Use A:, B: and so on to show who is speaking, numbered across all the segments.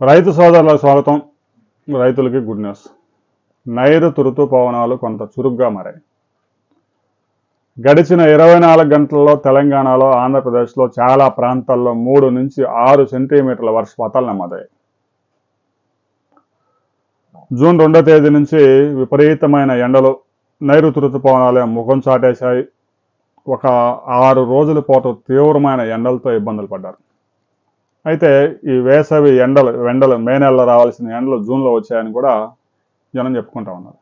A: రైతు సోదరులకు స్వాగతం. రైతులకి గుడ్ న్యూస్. నైరుతి ఋతుపవనాలు కొంత చురుగ్గా మారాయి. గడిచిన 24 గంటల్లో తెలంగాణలో, ఆంధ్రప్రదేశ్లో చాలా ప్రాంతాల్లో 3 నుంచి 6 సెంటీమీటర్ల వర్షపాతాలు నమోదయ్యాయి. జూన్ 2వ తేదీ నుంచి విపరీతమైన ఎండలు, నైరుతి ఋతుపవనాలే ముఖం చాటేశాయి. ఒక 6 రోజుల పాటు తీవ్రమైన ఎండలతో ఇబ్బందులు పడ్డారు. అయితే ఈ వేసవి ఎండలు మే నెలలో రావాల్సిన ఎండలు జూన్లో వచ్చాయని కూడా జనం చెప్పుకుంటా ఉన్నారు.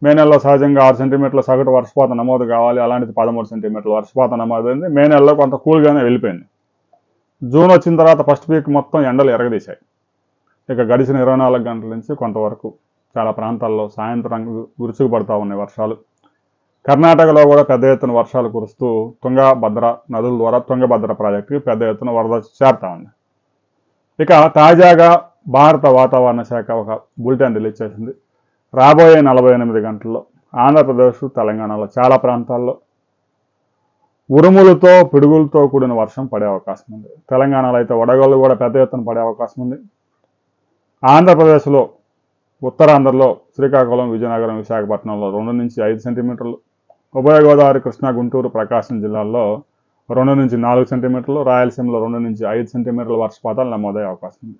A: మే నెలలో సహజంగా 6 సెంటీమీటర్ల సగటు వర్షపాతం నమోదు కావాలి, అలాంటిది 13 సెంటీమీటర్ల వర్షపాతం నమోదైంది. మే నెలలో కొంత కూల్గానే వెళ్ళిపోయింది. జూన్ వచ్చిన తర్వాత ఫస్ట్ వీక్ మొత్తం ఎండలు ఎరగదీశాయి. ఇక గడిచిన 24 గంటల నుంచి కొంతవరకు చాలా ప్రాంతాల్లో సాయంత్రం విరుచుకుపడతా ఉన్నాయి వర్షాలు. కర్ణాటకలో కూడా పెద్ద ఎత్తున వర్షాలు కురుస్తూ తుంగభద్ర నదుల ద్వారా తుంగభద్ర ప్రాజెక్టుకి పెద్ద ఎత్తున వరద చేరుతా ఉంది. ఇక తాజాగా భారత వాతావరణ శాఖ ఒక బులెటిన్ రిలీజ్ చేసింది. రాబోయే 48 గంటల్లో ఆంధ్రప్రదేశ్, తెలంగాణలో చాలా ప్రాంతాల్లో ఉరుములతో పిడుగులతో కూడిన వర్షం పడే అవకాశం ఉంది. తెలంగాణలో అయితే వడగళ్ళు కూడా పెద్ద ఎత్తున పడే అవకాశం ఉంది. ఆంధ్రప్రదేశ్లో ఉత్తరాంధ్రలో శ్రీకాకుళం, విజయనగరం, విశాఖపట్నంలో 2 నుంచి 5 సెంటీమీటర్లు, ఉభయ గోదావరి, కృష్ణా, గుంటూరు, ప్రకాశం జిల్లాల్లో 2 నుంచి 4 సెంటీమీటర్లు, రాయలసీమలో 2 నుంచి 5 సెంటీమీటర్ల వర్షపాతాలు నమోదయ్యే అవకాశం ఉంది.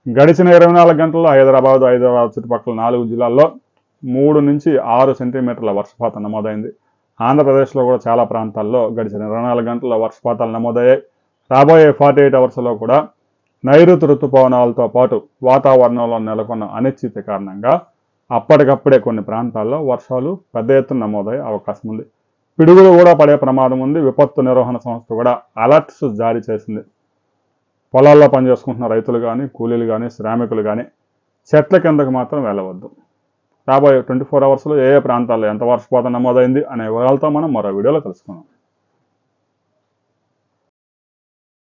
A: గడిచిన 24 గంటల్లో హైదరాబాద్ చుట్టుపక్కల 4 జిల్లాల్లో 3 నుంచి 6 సెంటీమీటర్ల వర్షపాతం నమోదైంది. ఆంధ్రప్రదేశ్లో కూడా చాలా ప్రాంతాల్లో గడిచిన 24 గంటల వర్షపాతాలు నమోదయ్యాయి. రాబోయే 48 అవర్స్లో కూడా నైరుతి ఋతుపవనాలతో పాటు వాతావరణంలో నెలకొన్న అనిశ్చితి కారణంగా అప్పటికప్పుడే కొన్ని ప్రాంతాల్లో వర్షాలు పెద్ద ఎత్తున నమోదయ్యే అవకాశం ఉంది. పిడుగులు కూడా పడే ప్రమాదం ఉంది. విపత్తు నిర్వహణ సంస్థ కూడా అలర్ట్స్ జారీ చేసింది. పొలాల్లో పనిచేసుకుంటున్న రైతులు కానీ, కూలీలు కానీ, శ్రామికులు కానీ చెట్ల కిందకు మాత్రం వెళ్ళవద్దు. రాబోయే 24 అవర్స్లో ఏ ప్రాంతాల్లో ఎంత వర్షపాతం నమోదైంది అనే వివరాలతో మనం మరో వీడియోలో కలుసుకుందాం.